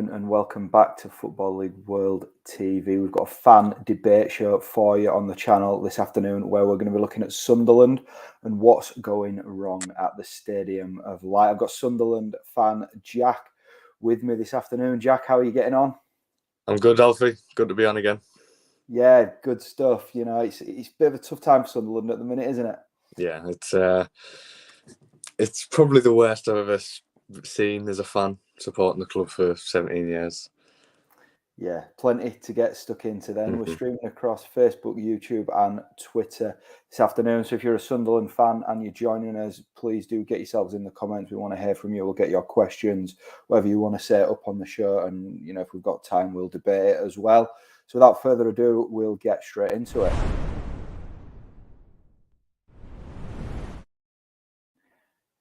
afternoon and welcome back to Football League World TV. We've got a fan debate show for you on the channel this afternoon where we're going to be looking at Sunderland and what's going wrong at the Stadium of Light. I've got Sunderland fan Jack with me this afternoon. Jack, how are you getting on? I'm good, Alfie. Good to be on again. Yeah, good stuff. You know, it's a bit of a tough time for Sunderland at the minute, isn't it? Yeah, it's probably the worst I've ever seen as a fan supporting the club for 17 years. Yeah, plenty to get stuck into then. We're streaming across Facebook, YouTube and Twitter this afternoon. So if you're a Sunderland fan and you're joining us, please do get yourselves in the comments. We want to hear from you. We'll get your questions, whatever you want to say up on the show. And, you know, if we've got time, we'll debate it as well. So without further ado, we'll get straight into it.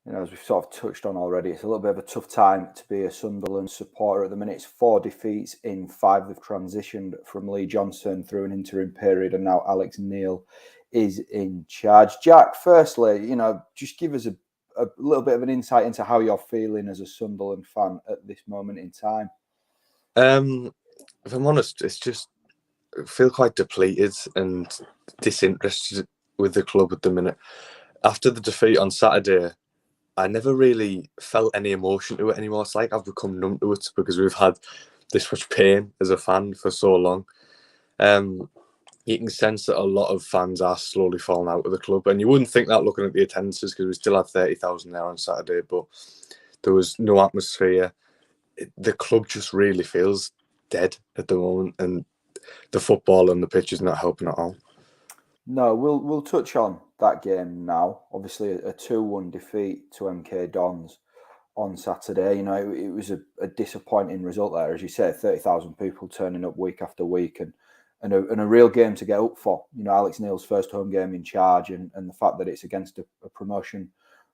You know, as we've sort of touched on already, it's a little bit of a tough time to be a Sunderland supporter at the minute. It's 4 defeats in 5. They've transitioned from Lee Johnson through an interim period, and now Alex Neil is in charge. Jack, firstly, you know, just give us a little bit of an insight into how you're feeling as a Sunderland fan at this moment in time. If I'm honest, it's just I feel quite depleted and disinterested with the club at the minute. After the defeat on Saturday, I never really felt any emotion to it anymore. It's like I've become numb to it because we've had this much pain as a fan for so long. You can sense that a lot of fans are slowly falling out of the club, and you wouldn't think that looking at the attendances because we still had 30,000 there on Saturday, but there was no atmosphere. The club just really feels dead at the moment, and the football and the pitch is not helping at all. No, we'll touch on that game now. Obviously, a 2-1 defeat to MK Dons on Saturday. You know, it was a disappointing result there. As you said, 30,000 people turning up week after week and a real game to get up for. You know, Alex Neil's first home game in charge and the fact that it's against a promotion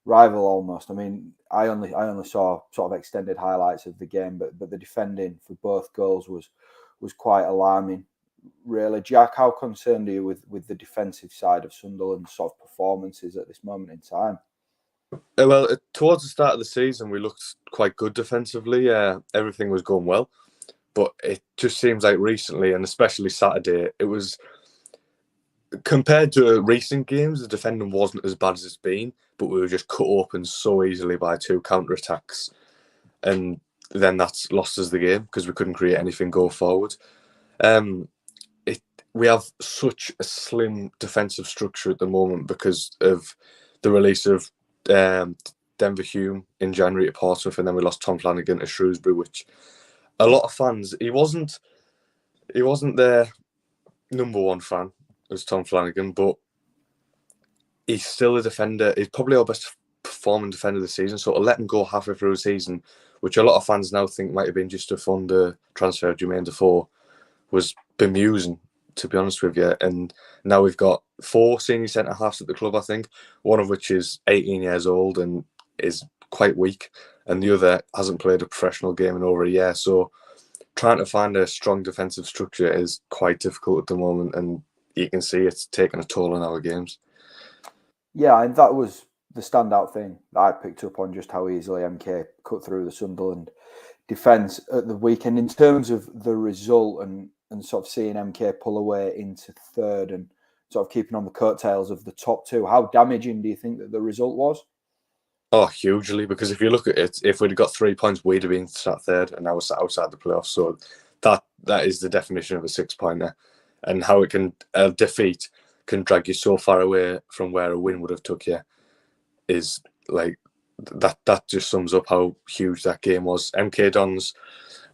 rival almost. I mean, I only saw sort of extended highlights of the game, but the defending for both goals was quite alarming. Really, Jack, how concerned are you with the defensive side of Sunderland's sort of performances at this moment in time? Well, towards the start of the season, we looked quite good defensively. Everything was going well, but it just seems like recently, and especially Saturday, it was compared to recent games, the defending wasn't as bad as it's been, but we were just cut open so easily by 2 counter-attacks, and then that's lost us the game because we couldn't create anything go forward. We have such a slim defensive structure at the moment because of the release of Denver Hume in January to Portsmouth, and then we lost Tom Flanagan to Shrewsbury, which a lot of fans, he wasn't their number one fan as Tom Flanagan, but he's still a defender. He's probably our best performing defender of the season, so to let him go halfway through the season, which a lot of fans now think might have been just to fund the transfer of Jermaine Defoe, was bemusing, to be honest with you. And now we've got 4 senior centre-halves at the club, I think, one of which is 18 years old and is quite weak, and the other hasn't played a professional game in over a year. So trying to find a strong defensive structure is quite difficult at the moment, and you can see it's taking a toll on our games. Yeah, and that was the standout thing that I picked up on, just how easily MK cut through the Sunderland defence at the weekend. In terms of the result and sort of seeing MK pull away into third and sort of keeping on the coattails of the top 2, how damaging do you think that the result was? Oh, hugely, because if you look at it, if we'd got 3 points, we'd have been sat third, and now we're sat outside the playoffs. So that is the definition of a 6-pointer, and how it can a defeat can drag you so far away from where a win would have took you is like that just sums up how huge that game was. MK Dons,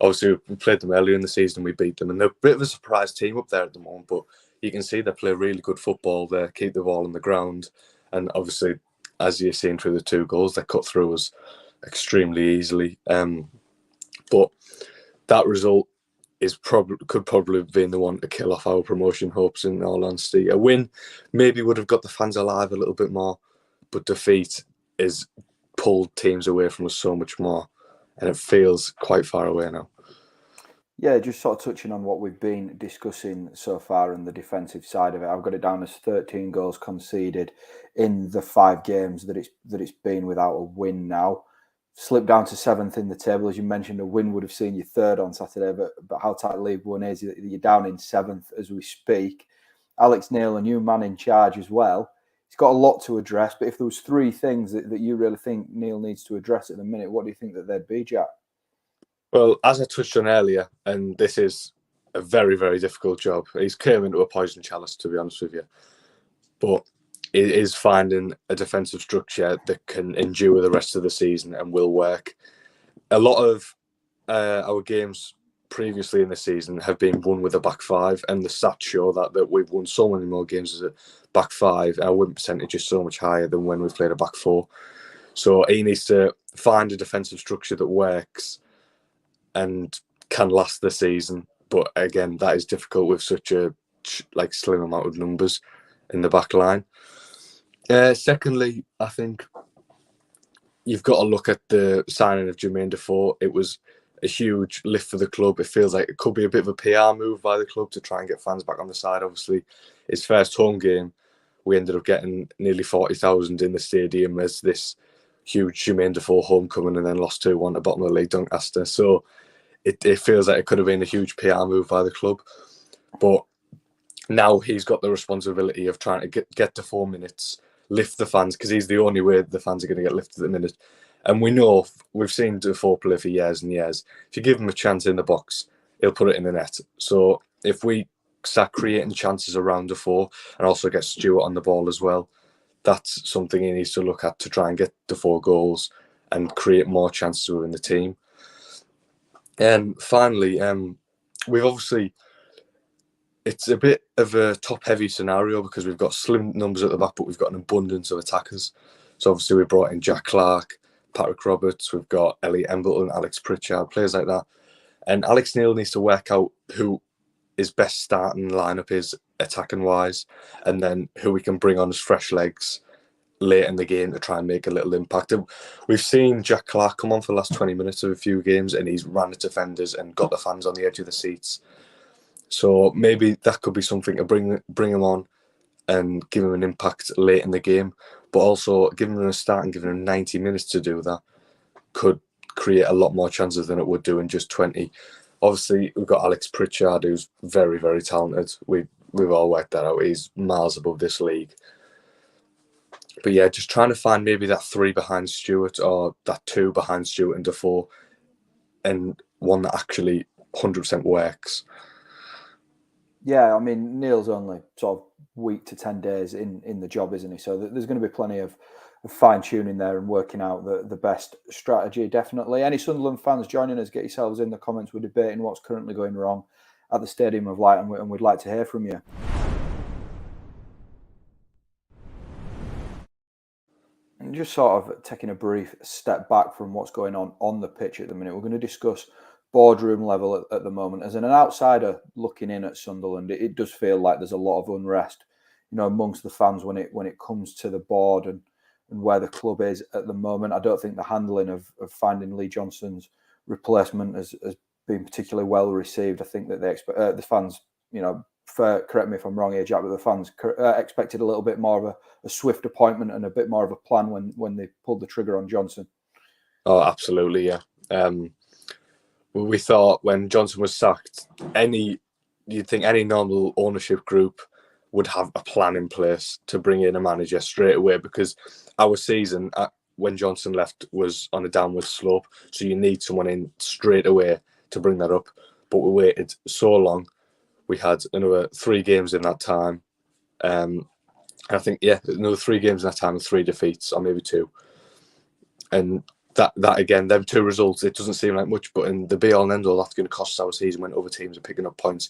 obviously we played them earlier in the season, we beat them, and they're a bit of a surprise team up there at the moment, but you can see they play really good football. They keep the ball on the ground, and obviously, as you've seen through the 2 goals, they cut through us extremely easily. But that result could probably have been the one to kill off our promotion hopes, in all honesty. A win maybe would have got the fans alive a little bit more, but defeat is pulled teams away from us so much more, and it feels quite far away now. Yeah, just sort of touching on what we've been discussing so far and the defensive side of it. I've got it down as 13 goals conceded in the 5 games that it's been without a win now. slipped down to 7th in the table. As you mentioned, a win would have seen you 3rd on Saturday, but how tight League One is, you're down in 7th as we speak. Alex Neil, a new man in charge as well. He's got a lot to address, but if there was 3 things that you really think Neil needs to address at the minute, what do you think that they'd be, Jack? Well, as I touched on earlier, and this is a very, very difficult job. He's came into a poison chalice, to be honest with you. But it is finding a defensive structure that can endure the rest of the season and will work. A lot of our games previously in the season have been won with a back 5, and the stats show that we've won so many more games as a back 5. Our win percentage is so much higher than when we've played a back 4. So he needs to find a defensive structure that works and can last the season. But again, that is difficult with such a slim amount of numbers in the back line. Secondly, I think you've got to look at the signing of Jermaine Defoe. It was a huge lift for the club. It feels like it could be a bit of a PR move by the club to try and get fans back on the side. Obviously, his first home game, we ended up getting nearly 40,000 in the stadium as this huge Jermaine Defoe homecoming, and then lost 2-1 at bottom of the league, Doncaster. So it feels like it could have been a huge PR move by the club. But now he's got the responsibility of trying to get to 4 minutes, lift the fans, because he's the only way the fans are going to get lifted at the minute. And we know, we've seen Defoe play for years and years. If you give him a chance in the box, he'll put it in the net. So if we start creating chances around Defoe and also get Stewart on the ball as well, that's something he needs to look at to try and get Defoe goals and create more chances within the team. And finally, we've obviously, it's a bit of a top-heavy scenario because we've got slim numbers at the back, but we've got an abundance of attackers. So obviously we brought in Jack Clarke, Patrick Roberts, we've got Elliot Embleton, Alex Pritchard, players like that. And Alex Neil needs to work out who his best starting lineup is attacking-wise, and then who we can bring on as fresh legs late in the game to try and make a little impact. We've seen Jack Clarke come on for the last 20 minutes of a few games, and he's ran at defenders and got the fans on the edge of the seats. So maybe that could be something to bring him on and give him an impact late in the game, but also giving him a start and giving him 90 minutes to do that could create a lot more chances than it would do in just 20. Obviously, we've got Alex Pritchard, who's very, very talented. We've all worked that out. He's miles above this league. But yeah, just trying to find maybe that 3 behind Stewart or that 2 behind Stewart and Defoe, and one that actually 100% works. Yeah, I mean, Neil's only sort of week to 10 days in the job, isn't he? So there's going to be plenty of fine-tuning there and working out the best strategy, definitely. Any Sunderland fans joining us, get yourselves in the comments. We're debating what's currently going wrong at the Stadium of Light, and we'd like to hear from you. And just sort of taking a brief step back from what's going on the pitch at the minute, we're going to discuss boardroom level at the moment. As an outsider looking in at Sunderland, it does feel like there's a lot of unrest, amongst the fans when it comes to the board and where the club is at the moment. I don't think the handling of finding Lee Johnson's replacement has been particularly well received. I think that they expect the fans, correct me if I'm wrong here, Jack, but the fans expected a little bit more of a swift appointment and a bit more of a plan when they pulled the trigger on Johnson. Oh, absolutely, yeah. We thought when Johnson was sacked, you'd think any normal ownership group would have a plan in place to bring in a manager straight away, because our season when Johnson left was on a downward slope. So you need someone in straight away to bring that up. But we waited so long. We had another 3 games in that time. I think, another 3 games in that time with 3 defeats, or maybe 2. And that again, them 2 results, it doesn't seem like much, but in the be-all and end-all, that's going to cost our season when other teams are picking up points.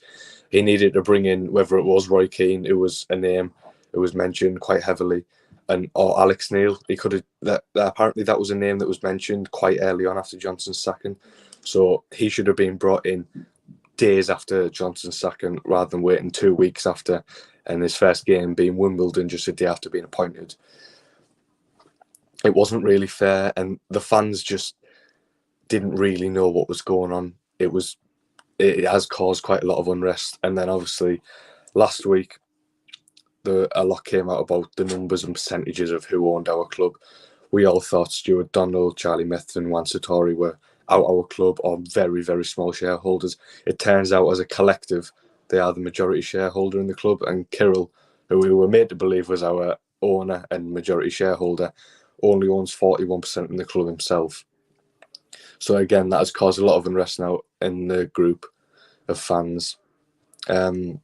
He needed to bring in, whether it was Roy Keane, who was a name who was mentioned quite heavily, or Alex Neil. He could have. Apparently, that was a name that was mentioned quite early on after Johnson's sacking. So he should have been brought in days after Johnson's sacking, rather than waiting 2 weeks after, and his first game being Wimbledon just a day after being appointed. It wasn't really fair, and the fans just didn't really know what was going on. It has caused quite a lot of unrest. And then obviously last week, a lot came out about the numbers and percentages of who owned our club. we all thought Stuart Donald, Charlie Methven, and Juan Sartori were out our club or very, very small shareholders. It turns out as a collective, they are the majority shareholder in the club. And Kirill, who we were made to believe was our owner and majority shareholder, only owns 41% in the club himself. So again, that has caused a lot of unrest now in the group of fans. And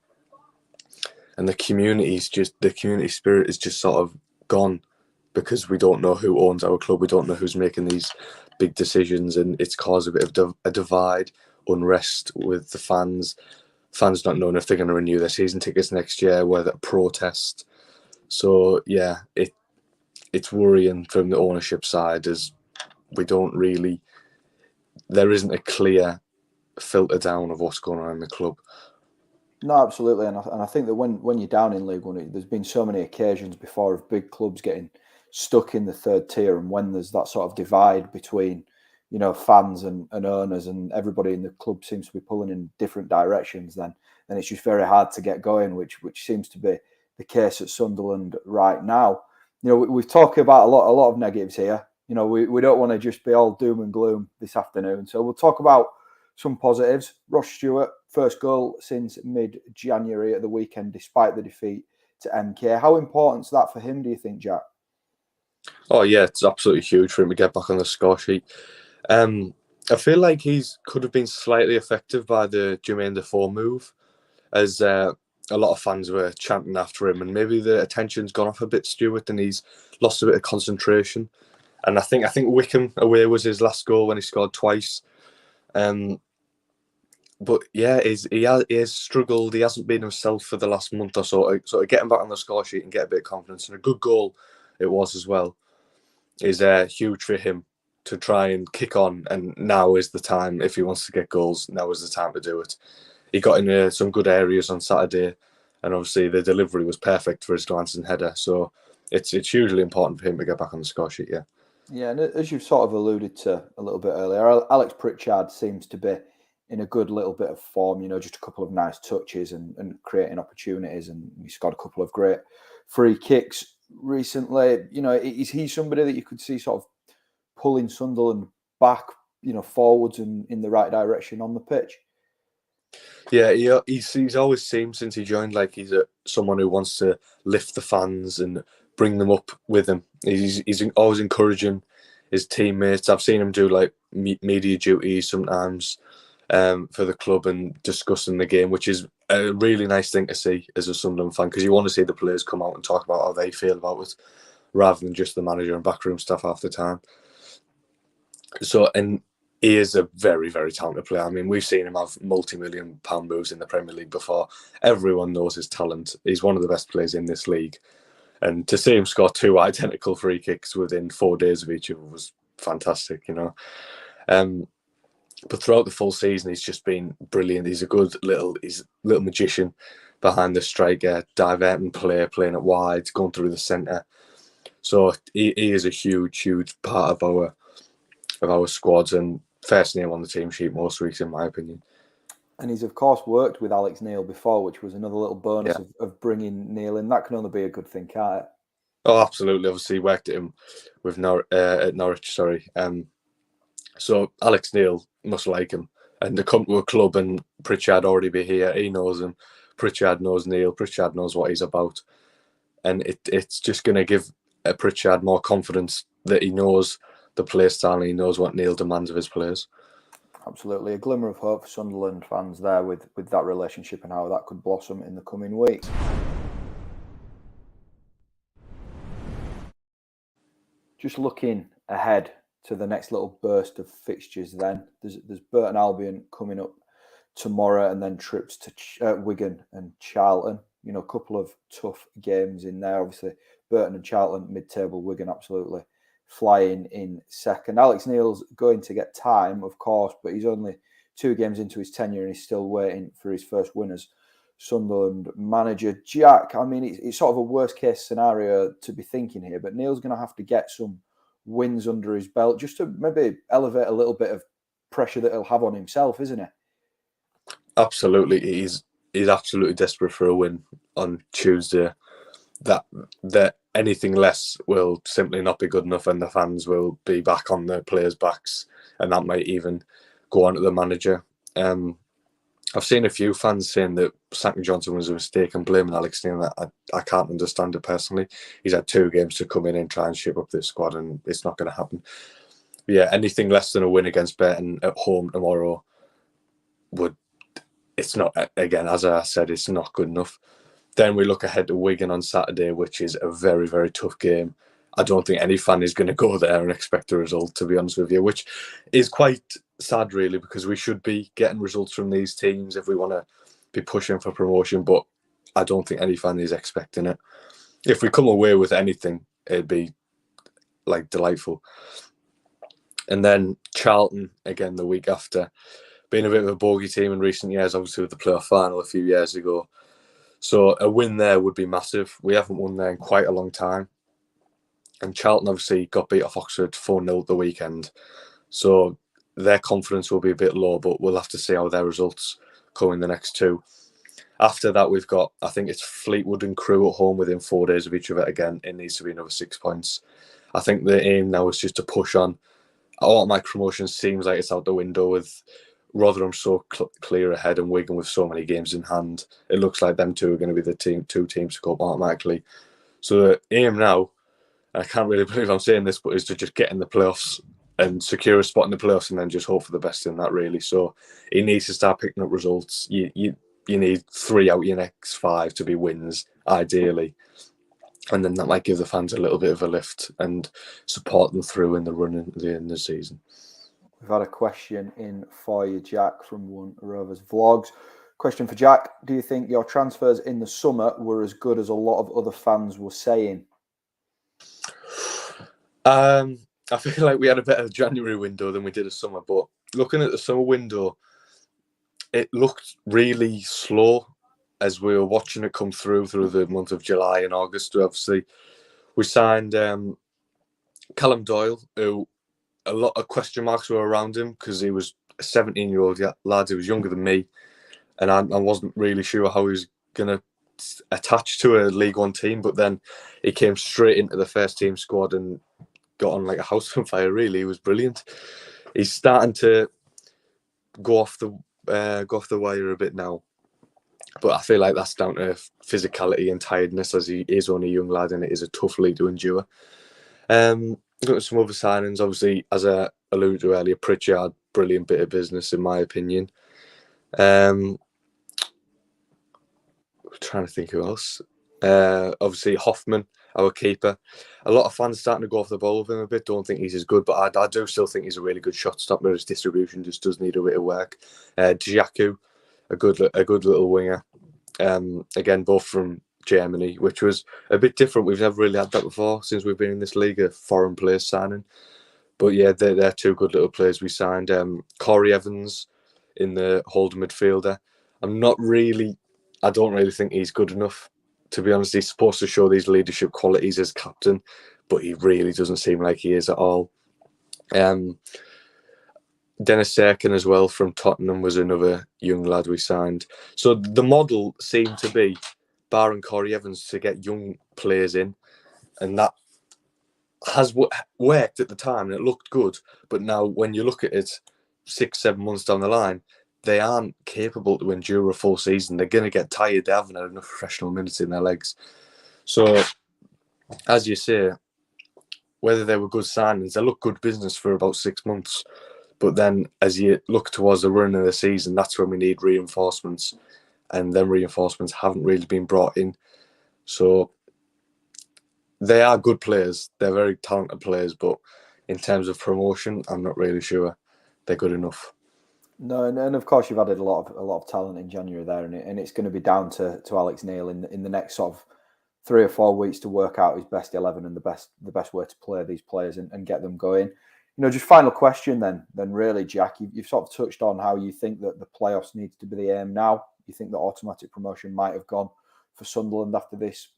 the community spirit is just sort of gone because we don't know who owns our club. We don't know who's making these big decisions, and it's caused a bit of a divide, unrest with the fans. Fans not knowing if they're going to renew their season tickets next year, whether protest. So yeah, it's worrying from the ownership side, as we don't really. There isn't a clear filter down of what's going on in the club. No, absolutely, and I think that when you're down in League One, there's been so many occasions before of big clubs getting stuck in the third tier, and when there's that sort of divide between, fans and owners, and everybody in the club seems to be pulling in different directions, then it's just very hard to get going, which seems to be the case at Sunderland right now. We've talked about a lot of negatives here. We don't want to just be all doom and gloom this afternoon, so we'll talk about some positives. Ross Stewart, first goal since mid-January at the weekend, despite the defeat to MK. How important is that for him, do you think, Jack? Oh yeah, it's absolutely huge for him to get back on the score sheet. I feel like could have been slightly affected by the Jermaine Defoe move, as a lot of fans were chanting after him, and maybe the attention's gone off a bit, Stewart, and he's lost a bit of concentration. And I think Wickham away was his last goal when he scored twice. But yeah, he has struggled. He hasn't been himself for the last month or so. So getting back on the score sheet and get a bit of confidence, and a good goal it was as well, is huge for him to try and kick on. And now is the time, if he wants to get goals, now is the time to do it. He got in some good areas on Saturday, and obviously the delivery was perfect for his glancing header. So it's hugely important for him to get back on the score sheet, yeah. Yeah, and as you've sort of alluded to a little bit earlier, Alex Pritchard seems to be in a good little bit of form, just a couple of nice touches and creating opportunities, and he scored a couple of great free kicks recently. Is he somebody that you could see sort of pulling Sunderland back, forwards and in the right direction on the pitch? Yeah, he's always seemed since he joined like he's someone who wants to lift the fans and bring them up with him. He's always encouraging his teammates. I've seen him do like media duties sometimes for the club and discussing the game, which is a really nice thing to see as a Sunderland fan, because you want to see the players come out and talk about how they feel about it, rather than just the manager and backroom staff half the time. So, and he is a very, very talented player. I mean, we've seen him have multi-million-pound moves in the Premier League before. Everyone knows his talent. He's one of the best players in this league. And to see him score 2 identical free kicks within 4 days of each other was fantastic, But throughout the full season, he's just been brilliant. He's a little magician behind the striker, diverting play, playing it wide, going through the centre. So he is a huge, huge part of our squads, and first name on the team sheet most weeks, in my opinion. And he's, of course, worked with Alex Neil before, which was another little bonus of bringing Neil in. That can only be a good thing, can't it? Oh, absolutely. Obviously, he worked at him with at Norwich, sorry. So Alex Neil must like him. And to come to a club and Pritchard already be here, he knows him. Pritchard knows Neil. Pritchard knows what he's about. And it's just going to give Pritchard more confidence that he knows the play style and he knows what Neil demands of his players. Absolutely. A glimmer of hope for Sunderland fans there with that relationship and how that could blossom in the coming weeks. Just looking ahead to the next little burst of fixtures then. There's Burton Albion coming up tomorrow, and then trips to Wigan and Charlton. A couple of tough games in there. Obviously, Burton and Charlton mid-table, Wigan absolutely flying in second. Alex Neil's going to get time, of course, but he's only 2 games into his tenure and he's still waiting for his first win as Sunderland manager. Jack, I mean, it's sort of a worst-case scenario to be thinking here, but Neil's going to have to get some wins under his belt just to maybe elevate a little bit of pressure that he'll have on himself, isn't it? Absolutely. He's absolutely desperate for a win on Tuesday. That anything less will simply not be good enough, and the fans will be back on the players' backs, and that might even go on to the manager. I've seen a few fans saying that sacking Johnson was a mistake and blaming Alex Neil. I can't understand it personally. He's had 2 games to come in and try and shape up this squad, and it's not going to happen. But yeah, anything less than a win against Burton at home tomorrow it's not, again, as I said, it's not good enough. Then we look ahead to Wigan on Saturday, which is a very, very tough game. I don't think any fan is going to go there and expect a result, to be honest with you, which is quite sad, really, because we should be getting results from these teams if we want to be pushing for promotion, but I don't think any fan is expecting it. If we come away with anything, it'd be like delightful. And then Charlton, again, the week after, being a bit of a bogey team in recent years, obviously with the playoff final a few years ago. So a win there would be massive. We haven't won there in quite a long time. And Charlton obviously got beat off Oxford 4-0 the weekend. So their confidence will be a bit low, but we'll have to see how their results come in the next 2. After that, we've got, I think it's Fleetwood and Crewe at home within 4 days of each other. Again, it needs to be another 6 points. I think the aim now is just to push on. Automatic promotion seems like it's out the window with Rotherham so clear ahead and Wigan with so many games in hand. It looks like them 2 are going to be the 2 teams to go up automatically. So the aim now, I can't really believe I'm saying this, but is to just get in the playoffs and secure a spot in the playoffs and then just hope for the best in that, really. So he needs to start picking up results. You need 3 out of your next 5 to be wins, ideally. And then that might give the fans a little bit of a lift and support them through in the run in the end of the season. We've had a question in for you, Jack, from One Rovers Vlogs. Question for Jack. Do you think your transfers in the summer were as good as a lot of other fans were saying? I feel like we had a better January window than we did a summer, but looking at the summer window, it looked really slow as we were watching it come through the month of July and August. Obviously, we signed Callum Doyle, who a lot of question marks were around him because he was a 17-year-old lad. He was younger than me, and I wasn't really sure how he was going to attach to a League One team. But then he came straight into the first team squad and got on like a house on fire. Really, he was brilliant. He's starting to go off the wire a bit now, but I feel like that's down to physicality and tiredness, as he is only a young lad and it is a tough league to endure. Got some other signings, obviously, as I alluded to earlier. Pritchard, brilliant bit of business in my opinion. I'm trying to think who else. Obviously Hoffman, our keeper. A lot of fans starting to go off the ball with him a bit. Don't think he's as good, but I do still think he's a really good shot stopper. His distribution just does need a bit of work. Djaku, a good little winger. Again, both from Germany, which was a bit different. We've never really had that before since we've been in this league, a foreign player signing. But yeah, they're 2 good little players we signed. Corey Evans in the holding midfielder. I don't really think he's good enough. To be honest, he's supposed to show these leadership qualities as captain, but he really doesn't seem like he is at all. Dennis Serkin as well from Tottenham was another young lad we signed. So the model seemed to be, barring Corey Evans, to get young players in, and that has worked at the time and it looked good. But now when you look at it 6-7 months down the line, they aren't capable to endure a full season. They're going to get tired. They haven't had enough professional minutes in their legs. So, as you say, whether they were good signings, they look good business for about 6 months. But then as you look towards the run of the season, that's when we need reinforcements. And then reinforcements haven't really been brought in. So they are good players. They're very talented players. But in terms of promotion, I'm not really sure they're good enough. No, and of course you've added a lot of talent in January there, and it's going to be down to Alex Neil in the next sort of 3 or 4 weeks to work out his best 11 and the best way to play these players and get them going. You know, just final question then really, Jack, you've sort of touched on how you think that the playoffs needs to be the aim now. You think that automatic promotion might have gone for Sunderland after this,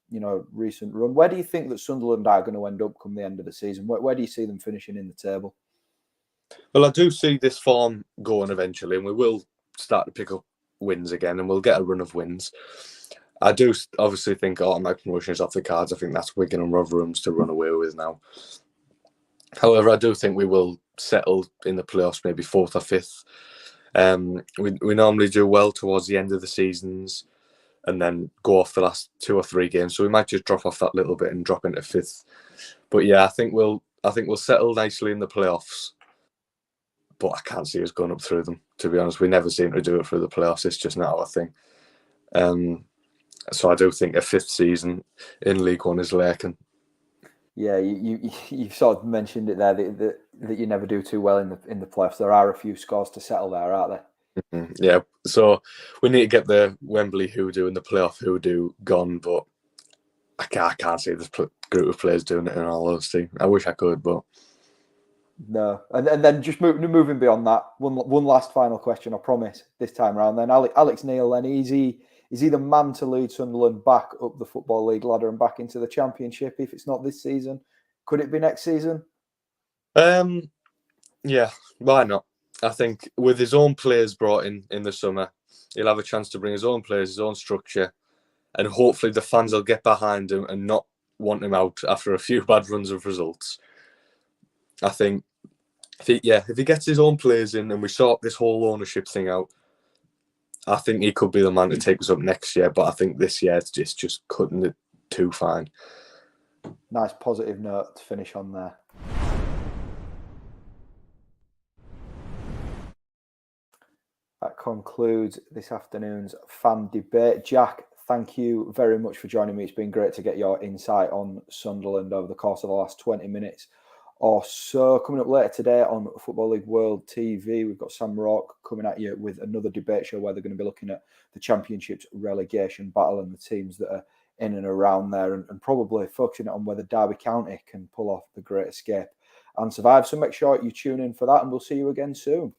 recent run. Where do you think that Sunderland are going to end up come the end of the season? Where do you see them finishing in the table? Well, I do see this form going eventually, and we will start to pick up wins again, and we'll get a run of wins. I do obviously think automatic promotion is off the cards. I think that's Wigan and Rotherham's to run away with now. However, I do think we will settle in the playoffs, maybe 4th or 5th. We normally do well towards the end of the seasons and then go off the last 2 or 3 games. So we might just drop off that little bit and drop into 5th. But yeah, I think we'll settle nicely in the playoffs. But I can't see us going up through them, to be honest. We never seem to do it through the playoffs. It's just not our thing. So I do think a 5th season in League One is lurking. Yeah, you sort of mentioned it there that you never do too well in the playoffs. There are a few scores to settle there, aren't there? Mm-hmm. Yeah, so we need to get the Wembley hoodoo and the playoff hoodoo gone, but I can't see this group of players doing it in all honesty. I wish I could, but no. And then just moving beyond that, one last final question, I promise, this time around. Then Alex Neil, then is he the man to lead Sunderland back up the Football League ladder and back into the Championship? If it's not this season, could it be next season? Yeah, why not? I think with his own players brought in the summer, he'll have a chance to bring his own players, his own structure, and hopefully the fans will get behind him and not want him out after a few bad runs of results. I think, if he gets his own players in and we sort this whole ownership thing out, I think he could be the man to take us up next year. But I think this year it's just cutting it too fine. Nice positive note to finish on there. That concludes this afternoon's fan debate. Jack, thank you very much for joining me. It's been great to get your insight on Sunderland over the course of the last 20 minutes or so. Coming up later today on Football League World TV, we've got Sam Rourke coming at you with another debate show where they're going to be looking at the Championship's relegation battle and the teams that are in and around there, and probably focusing on whether Derby County can pull off the Great Escape and survive. So make sure you tune in for that, and we'll see you again soon.